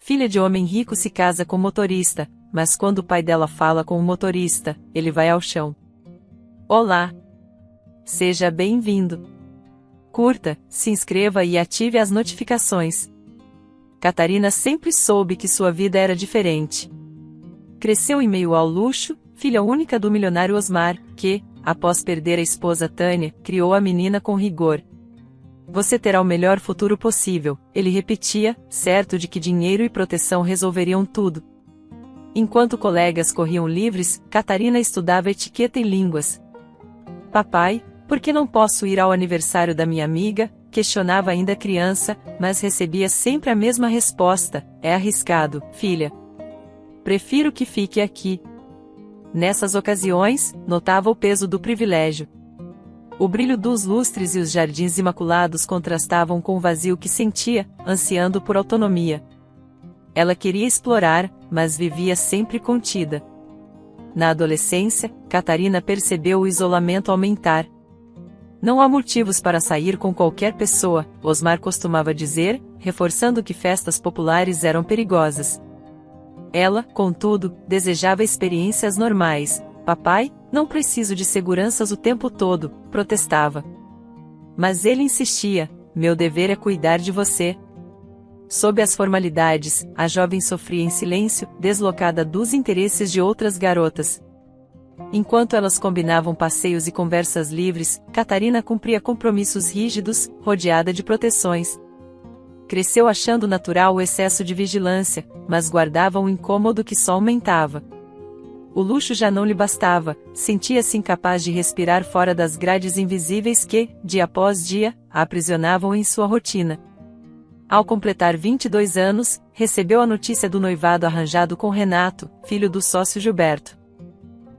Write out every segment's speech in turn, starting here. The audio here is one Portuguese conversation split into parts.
Filha de homem rico se casa com motorista, mas quando o pai dela fala com o motorista, ele vai ao chão. Olá! Seja bem-vindo! Curta, se inscreva e ative as notificações. Catarina sempre soube que sua vida era diferente. Cresceu em meio ao luxo, filha única do milionário Osmar, que, após perder a esposa Tânia, criou a menina com rigor. Você terá o melhor futuro possível, ele repetia, certo de que dinheiro e proteção resolveriam tudo. Enquanto colegas corriam livres, Catarina estudava etiqueta e línguas. Papai, por que não posso ir ao aniversário da minha amiga? Questionava ainda criança, mas recebia sempre a mesma resposta: é arriscado, filha. Prefiro que fique aqui. Nessas ocasiões, notava o peso do privilégio. O brilho dos lustres e os jardins imaculados contrastavam com o vazio que sentia, ansiando por autonomia. Ela queria explorar, mas vivia sempre contida. Na adolescência, Catarina percebeu o isolamento aumentar. Não há motivos para sair com qualquer pessoa, Osmar costumava dizer, reforçando que festas populares eram perigosas. Ela, contudo, desejava experiências normais. Papai, não preciso de seguranças o tempo todo, protestava. Mas ele insistia: meu dever é cuidar de você. Sob as formalidades, a jovem sofria em silêncio, deslocada dos interesses de outras garotas. Enquanto elas combinavam passeios e conversas livres, Catarina cumpria compromissos rígidos, rodeada de proteções. Cresceu achando natural o excesso de vigilância, mas guardava um incômodo que só aumentava. O luxo já não lhe bastava, sentia-se incapaz de respirar fora das grades invisíveis que, dia após dia, a aprisionavam em sua rotina. Ao completar 22 anos, recebeu a notícia do noivado arranjado com Renato, filho do sócio Gilberto.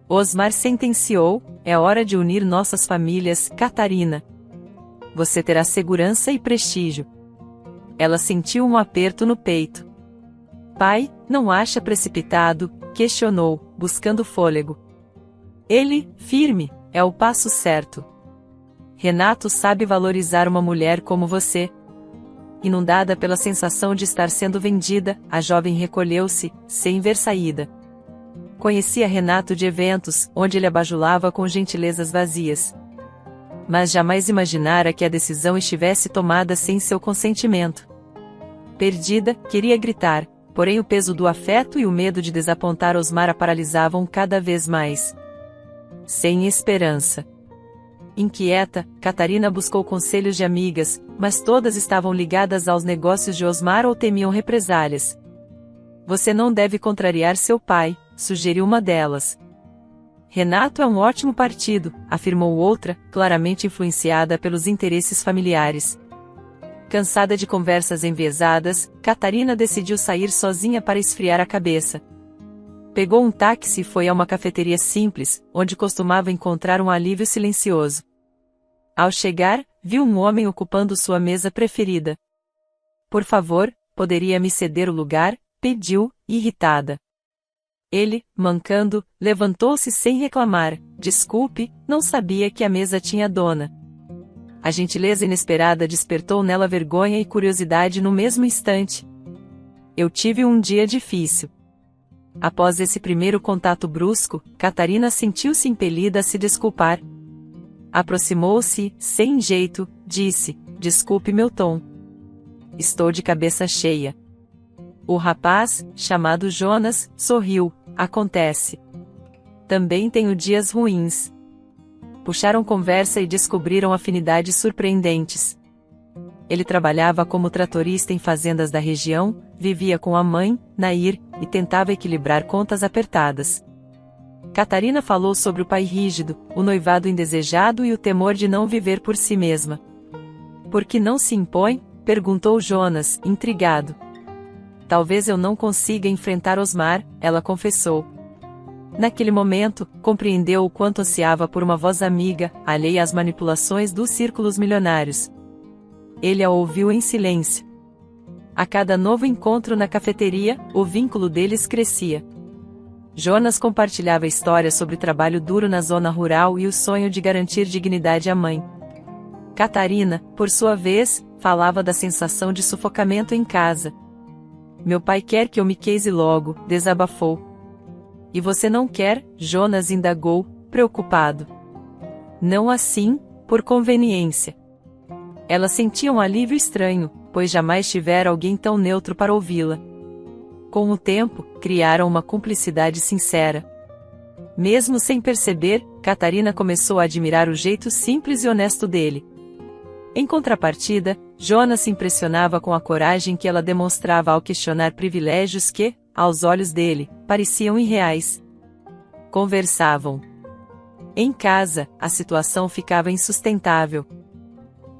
Osmar sentenciou: é hora de unir nossas famílias, Catarina. Você terá segurança e prestígio. Ela sentiu um aperto no peito. Pai, não acha precipitado? Questionou, buscando fôlego. Ele, firme, é o passo certo. Renato sabe valorizar uma mulher como você. Inundada pela sensação de estar sendo vendida, a jovem recolheu-se, sem ver saída. Conhecia Renato de eventos, onde ele a bajulava com gentilezas vazias. Mas jamais imaginara que a decisão estivesse tomada sem seu consentimento. Perdida, queria gritar, porém o peso do afeto e o medo de desapontar Osmar a paralisavam cada vez mais. Sem esperança. Inquieta, Catarina buscou conselhos de amigas, mas todas estavam ligadas aos negócios de Osmar ou temiam represálias. Você não deve contrariar seu pai, sugeriu uma delas. Renato é um ótimo partido, afirmou outra, claramente influenciada pelos interesses familiares. Cansada de conversas enviesadas, Catarina decidiu sair sozinha para esfriar a cabeça. Pegou um táxi e foi a uma cafeteria simples, onde costumava encontrar um alívio silencioso. Ao chegar, viu um homem ocupando sua mesa preferida. Por favor, poderia me ceder o lugar? Pediu, irritada. Ele, mancando, levantou-se sem reclamar. Desculpe, não sabia que a mesa tinha dona. A gentileza inesperada despertou nela vergonha e curiosidade no mesmo instante. Eu tive um dia difícil. Após esse primeiro contato brusco, Catarina sentiu-se impelida a se desculpar. Aproximou-se, sem jeito, disse: desculpe meu tom. Estou de cabeça cheia. O rapaz, chamado Jonas, sorriu. Acontece. Também tenho dias ruins. Puxaram conversa e descobriram afinidades surpreendentes. Ele trabalhava como tratorista em fazendas da região, vivia com a mãe, Nair, e tentava equilibrar contas apertadas. Catarina falou sobre o pai rígido, o noivado indesejado e o temor de não viver por si mesma. Por que não se impõe? Perguntou Jonas, intrigado. Talvez eu não consiga enfrentar Osmar, ela confessou. Naquele momento, compreendeu o quanto ansiava por uma voz amiga, alheia às manipulações dos círculos milionários. Ele a ouviu em silêncio. A cada novo encontro na cafeteria, o vínculo deles crescia. Jonas compartilhava histórias sobre trabalho duro na zona rural e o sonho de garantir dignidade à mãe. Catarina, por sua vez, falava da sensação de sufocamento em casa. Meu pai quer que eu me case logo, desabafou. E você não quer? Jonas indagou, preocupado. Não assim, por conveniência. Ela sentia um alívio estranho, pois jamais tivera alguém tão neutro para ouvi-la. Com o tempo, criaram uma cumplicidade sincera. Mesmo sem perceber, Catarina começou a admirar o jeito simples e honesto dele. Em contrapartida, Jonas se impressionava com a coragem que ela demonstrava ao questionar privilégios que, aos olhos dele, pareciam irreais. Conversavam. Em casa, a situação ficava insustentável.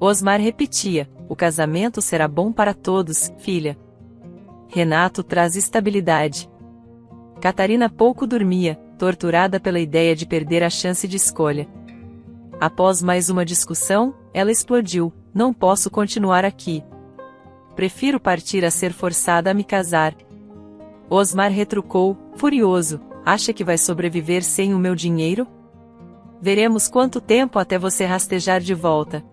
Osmar repetia: o casamento será bom para todos, filha. Renato traz estabilidade. Catarina pouco dormia, torturada pela ideia de perder a chance de escolha. Após mais uma discussão, ela explodiu: não posso continuar aqui. Prefiro partir a ser forçada a me casar. Osmar retrucou, furioso: acha que vai sobreviver sem o meu dinheiro? Veremos quanto tempo até você rastejar de volta.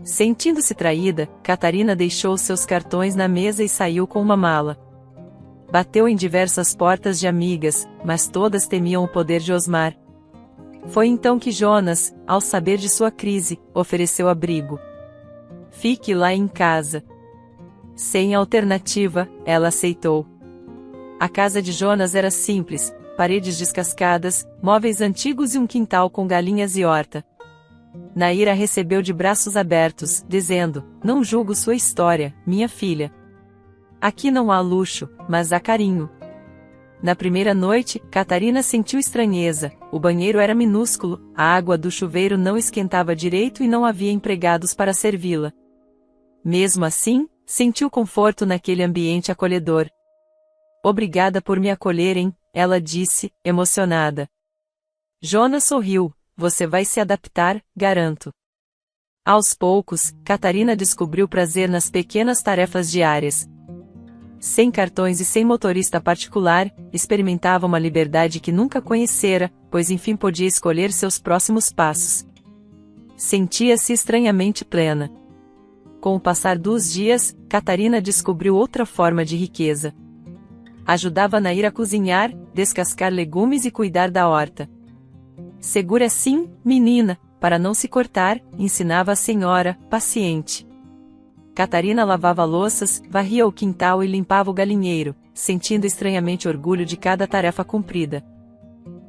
Sentindo-se traída, Catarina deixou seus cartões na mesa e saiu com uma mala. Bateu em diversas portas de amigas, mas todas temiam o poder de Osmar. Foi então que Jonas, ao saber de sua crise, ofereceu abrigo. Fique lá em casa. Sem alternativa, ela aceitou. A casa de Jonas era simples, paredes descascadas, móveis antigos e um quintal com galinhas e horta. Naira recebeu de braços abertos, dizendo: não julgo sua história, minha filha. Aqui não há luxo, mas há carinho. Na primeira noite, Catarina sentiu estranheza, o banheiro era minúsculo, a água do chuveiro não esquentava direito e não havia empregados para servi-la. Mesmo assim, sentiu conforto naquele ambiente acolhedor. Obrigada por me acolherem, ela disse, emocionada. Jonas sorriu: você vai se adaptar, garanto. Aos poucos, Catarina descobriu prazer nas pequenas tarefas diárias. Sem cartões e sem motorista particular, experimentava uma liberdade que nunca conhecera, pois enfim podia escolher seus próximos passos. Sentia-se estranhamente plena. Com o passar dos dias, Catarina descobriu outra forma de riqueza. Ajudava Naira a cozinhar, descascar legumes e cuidar da horta. Segura assim, menina, para não se cortar, ensinava a senhora, paciente. Catarina lavava louças, varria o quintal e limpava o galinheiro, sentindo estranhamente orgulho de cada tarefa cumprida.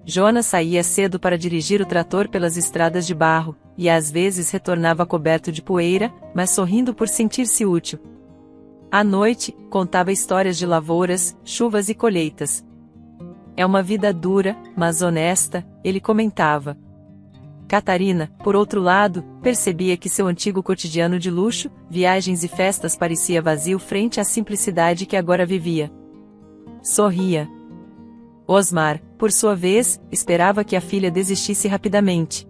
Jonas saía cedo para dirigir o trator pelas estradas de barro, e às vezes retornava coberto de poeira, mas sorrindo por sentir-se útil. À noite, contava histórias de lavouras, chuvas e colheitas. É uma vida dura, mas honesta, ele comentava. Catarina, por outro lado, percebia que seu antigo cotidiano de luxo, viagens e festas parecia vazio frente à simplicidade que agora vivia. Sorria. Osmar, por sua vez, esperava que a filha desistisse rapidamente.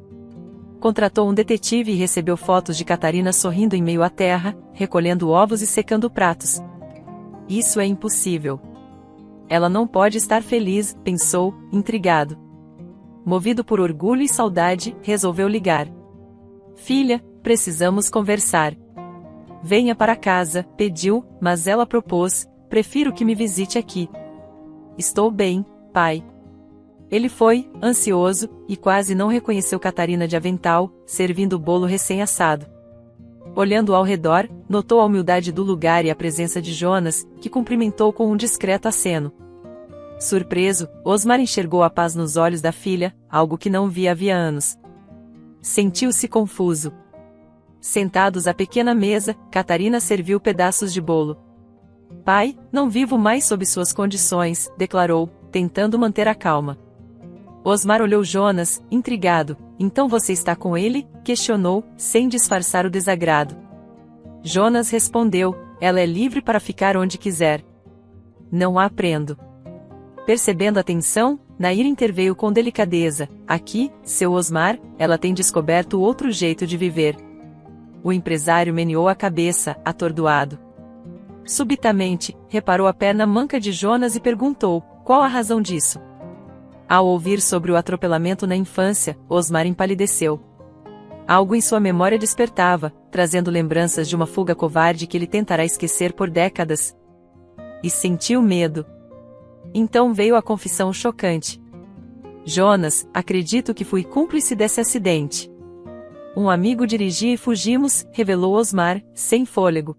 Contratou um detetive e recebeu fotos de Catarina sorrindo em meio à terra, recolhendo ovos e secando pratos. Isso é impossível. Ela não pode estar feliz, pensou, intrigado. Movido por orgulho e saudade, resolveu ligar. Filha, precisamos conversar. Venha para casa, pediu, mas ela propôs, prefiro que me visite aqui. Estou bem, pai. Ele foi, ansioso, e quase não reconheceu Catarina de avental, servindo o bolo recém-assado. Olhando ao redor, notou a humildade do lugar e a presença de Jonas, que cumprimentou com um discreto aceno. Surpreso, Osmar enxergou a paz nos olhos da filha, algo que não via havia anos. Sentiu-se confuso. Sentados à pequena mesa, Catarina serviu pedaços de bolo. Pai, não vivo mais sob suas condições, declarou, tentando manter a calma. Osmar olhou Jonas, intrigado. Então você está com ele? Questionou, sem disfarçar o desagrado. Jonas respondeu, ela é livre para ficar onde quiser. Não a prendo. Percebendo a tensão, Naira interveio com delicadeza. Aqui, seu Osmar, ela tem descoberto outro jeito de viver. O empresário meneou a cabeça, atordoado. Subitamente, reparou a perna manca de Jonas e perguntou, qual a razão disso? Ao ouvir sobre o atropelamento na infância, Osmar empalideceu. Algo em sua memória despertava, trazendo lembranças de uma fuga covarde que ele tentará esquecer por décadas. e sentiu medo. Então veio a confissão chocante. Jonas, acredito que fui cúmplice desse acidente. Um amigo dirigia e fugimos, revelou Osmar, sem fôlego.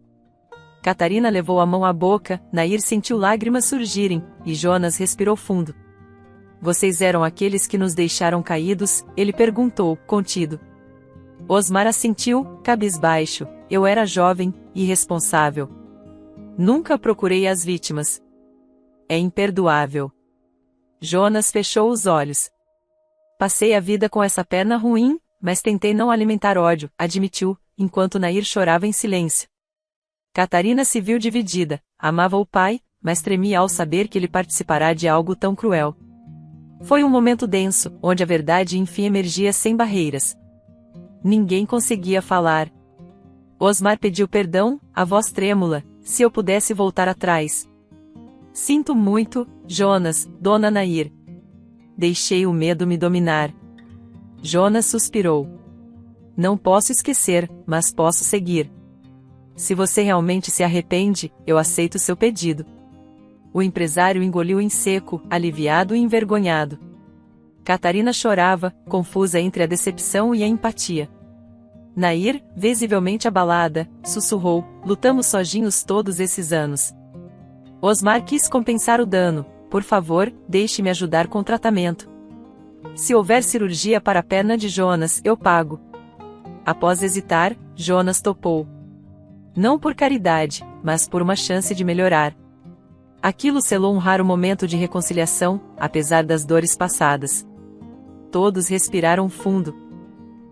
Catarina levou a mão à boca, Nair sentiu lágrimas surgirem, e Jonas respirou fundo. Vocês eram aqueles que nos deixaram caídos? Ele perguntou, contido. Osmar assentiu, cabisbaixo. Eu era jovem, irresponsável. Nunca procurei as vítimas. É imperdoável. Jonas fechou os olhos. Passei a vida com essa perna ruim, mas tentei não alimentar ódio, admitiu, enquanto Nair chorava em silêncio. Catarina se viu dividida, amava o pai, mas tremia ao saber que ele participará de algo tão cruel. Foi um momento denso, onde a verdade enfim emergia sem barreiras. Ninguém conseguia falar. Osmar pediu perdão, a voz trêmula, se eu pudesse voltar atrás. Sinto muito, Jonas, Dona Nair. Deixei o medo me dominar. Jonas suspirou. Não posso esquecer, mas posso seguir. Se você realmente se arrepende, eu aceito seu pedido. O empresário engoliu em seco, aliviado e envergonhado. Catarina chorava, confusa entre a decepção e a empatia. Nair, visivelmente abalada, sussurrou, lutamos sozinhos todos esses anos. Osmar quis compensar o dano, por favor, deixe-me ajudar com o tratamento. Se houver cirurgia para a perna de Jonas, eu pago. Após hesitar, Jonas topou. Não por caridade, mas por uma chance de melhorar. Aquilo selou um raro momento de reconciliação, apesar das dores passadas. Todos respiraram fundo.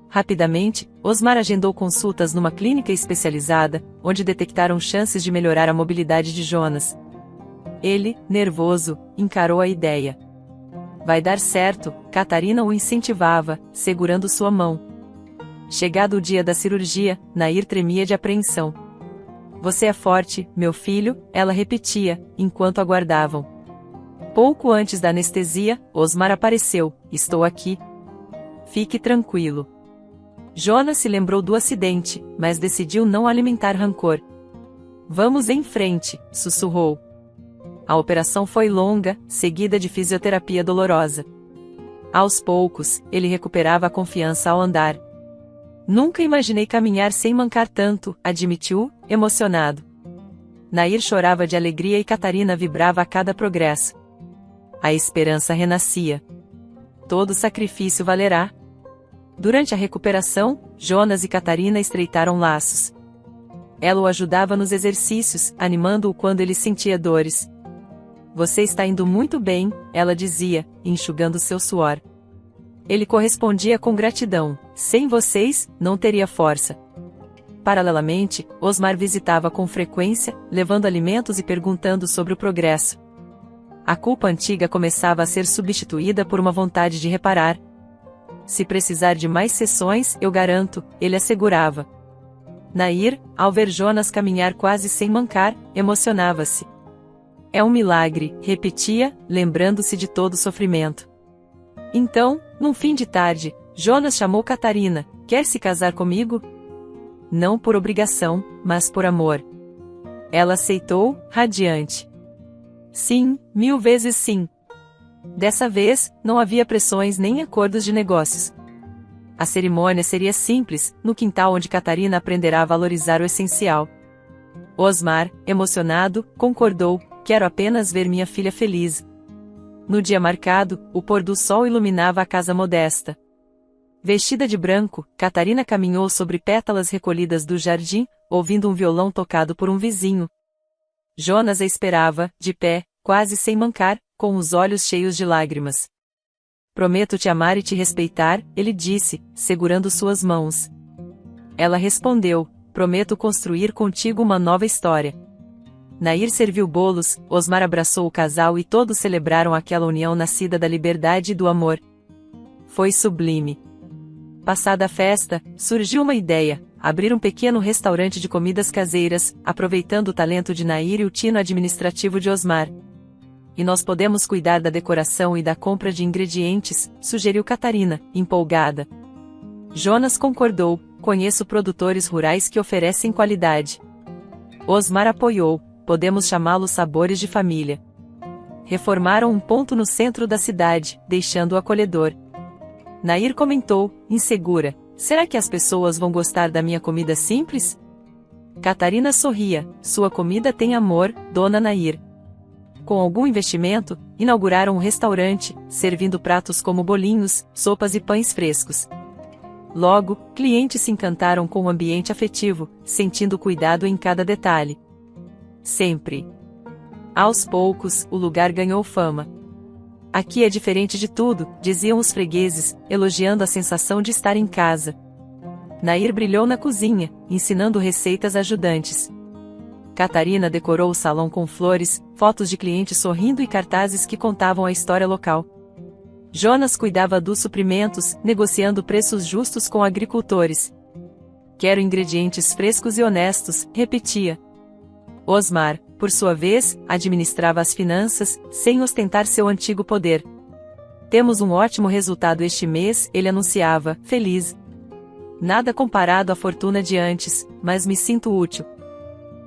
Rapidamente, Osmar agendou consultas numa clínica especializada, onde detectaram chances de melhorar a mobilidade de Jonas. Ele, nervoso, encarou a ideia. Vai dar certo, Catarina o incentivava, segurando sua mão. Chegado o dia da cirurgia, Nair tremia de apreensão. Você é forte, meu filho, ela repetia, enquanto aguardavam. Pouco antes da anestesia, Osmar apareceu, estou aqui. Fique tranquilo. Jonas se lembrou do acidente, mas decidiu não alimentar rancor. Vamos em frente, sussurrou. A operação foi longa, seguida de fisioterapia dolorosa. Aos poucos, ele recuperava a confiança ao andar. Nunca imaginei caminhar sem mancar tanto, admitiu, emocionado. Nair chorava de alegria e Catarina vibrava a cada progresso. A esperança renascia. Todo sacrifício valerá. Durante a recuperação, Jonas e Catarina estreitaram laços. Ela o ajudava nos exercícios, animando-o quando ele sentia dores. Você está indo muito bem, ela dizia, enxugando seu suor. Ele correspondia com gratidão. Sem vocês, não teria força. Paralelamente, Osmar visitava com frequência, levando alimentos e perguntando sobre o progresso. A culpa antiga começava a ser substituída por uma vontade de reparar. Se precisar de mais sessões, eu garanto, ele assegurava. Nair, ao ver Jonas caminhar quase sem mancar, emocionava-se. É um milagre, repetia, lembrando-se de todo o sofrimento. Então, num fim de tarde, Jonas chamou Catarina, quer se casar comigo? Não por obrigação, mas por amor. Ela aceitou, radiante. Sim, 1000 vezes sim. Dessa vez, não havia pressões nem acordos de negócios. A cerimônia seria simples, no quintal onde Catarina aprenderá a valorizar o essencial. Osmar, emocionado, concordou, quero apenas ver minha filha feliz. No dia marcado, o pôr do sol iluminava a casa modesta. Vestida de branco, Catarina caminhou sobre pétalas recolhidas do jardim, ouvindo um violão tocado por um vizinho. Jonas a esperava, de pé, quase sem mancar, com os olhos cheios de lágrimas. Prometo te amar e te respeitar, ele disse, segurando suas mãos. Ela respondeu, prometo construir contigo uma nova história. Nair serviu bolos, Osmar abraçou o casal e todos celebraram aquela união nascida da liberdade e do amor. Foi sublime. Passada a festa, surgiu uma ideia, abrir um pequeno restaurante de comidas caseiras, aproveitando o talento de Nair e o tino administrativo de Osmar. E nós podemos cuidar da decoração e da compra de ingredientes, sugeriu Catarina, empolgada. Jonas concordou, conheço produtores rurais que oferecem qualidade. Osmar apoiou, podemos chamá-los sabores de família. Reformaram um ponto no centro da cidade, deixando-o acolhedor. Nair comentou, insegura, será que as pessoas vão gostar da minha comida simples? Catarina sorria, sua comida tem amor, dona Nair. Com algum investimento, inauguraram um restaurante, servindo pratos como bolinhos, sopas e pães frescos. Logo, clientes se encantaram com o ambiente afetivo, sentindo cuidado em cada detalhe. Sempre. Aos poucos, o lugar ganhou fama. Aqui é diferente de tudo, diziam os fregueses, elogiando a sensação de estar em casa. Nair brilhou na cozinha, ensinando receitas a ajudantes. Catarina decorou o salão com flores, fotos de clientes sorrindo e cartazes que contavam a história local. Jonas cuidava dos suprimentos, negociando preços justos com agricultores. Quero ingredientes frescos e honestos, repetia. Osmar, por sua vez, administrava as finanças, sem ostentar seu antigo poder. Temos um ótimo resultado este mês, ele anunciava, feliz. Nada comparado à fortuna de antes, mas me sinto útil.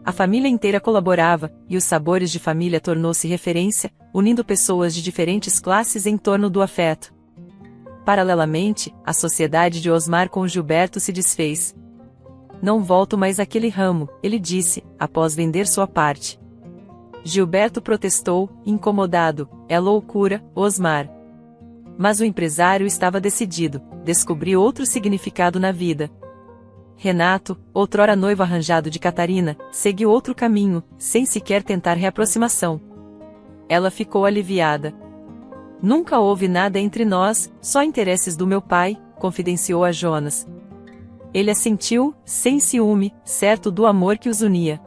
A família inteira colaborava, e os sabores de família tornou-se referência, unindo pessoas de diferentes classes em torno do afeto. Paralelamente, a sociedade de Osmar com Gilberto se desfez. Não volto mais àquele ramo, ele disse, após vender sua parte. Gilberto protestou, incomodado, é loucura, Osmar. Mas o empresário estava decidido, descobriu outro significado na vida. Renato, outrora noivo arranjado de Catarina, seguiu outro caminho, sem sequer tentar reaproximação. Ela ficou aliviada. Nunca houve nada entre nós, só interesses do meu pai, confidenciou a Jonas. Ele assentiu, sem ciúme, certo do amor que os unia.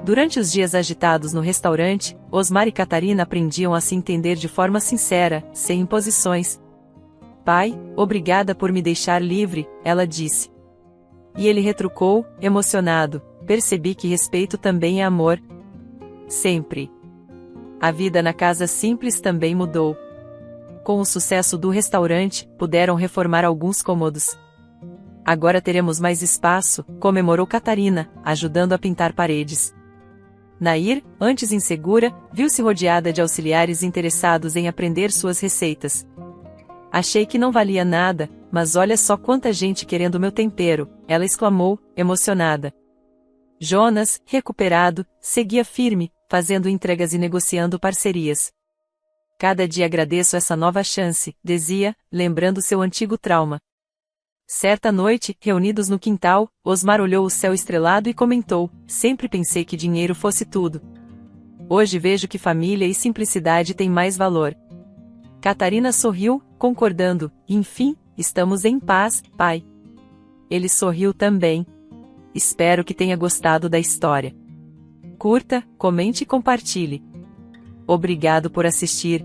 Durante os dias agitados no restaurante, Osmar e Catarina aprendiam a se entender de forma sincera, sem imposições. Pai, obrigada por me deixar livre, ela disse. E ele retrucou, emocionado, percebi que respeito também é amor. Sempre. A vida na casa simples também mudou. Com o sucesso do restaurante, puderam reformar alguns cômodos. Agora teremos mais espaço, comemorou Catarina, ajudando a pintar paredes. Nair, antes insegura, viu-se rodeada de auxiliares interessados em aprender suas receitas. Achei que não valia nada, mas olha só quanta gente querendo meu tempero, ela exclamou, emocionada. Jonas, recuperado, seguia firme, fazendo entregas e negociando parcerias. Cada dia agradeço essa nova chance, dizia, lembrando seu antigo trauma. Certa noite, reunidos no quintal, Osmar olhou o céu estrelado e comentou, sempre pensei que dinheiro fosse tudo. Hoje vejo que família e simplicidade têm mais valor. Catarina sorriu, concordando, enfim, estamos em paz, pai. Ele sorriu também. Espero que tenha gostado da história. Curta, comente e compartilhe. Obrigado por assistir.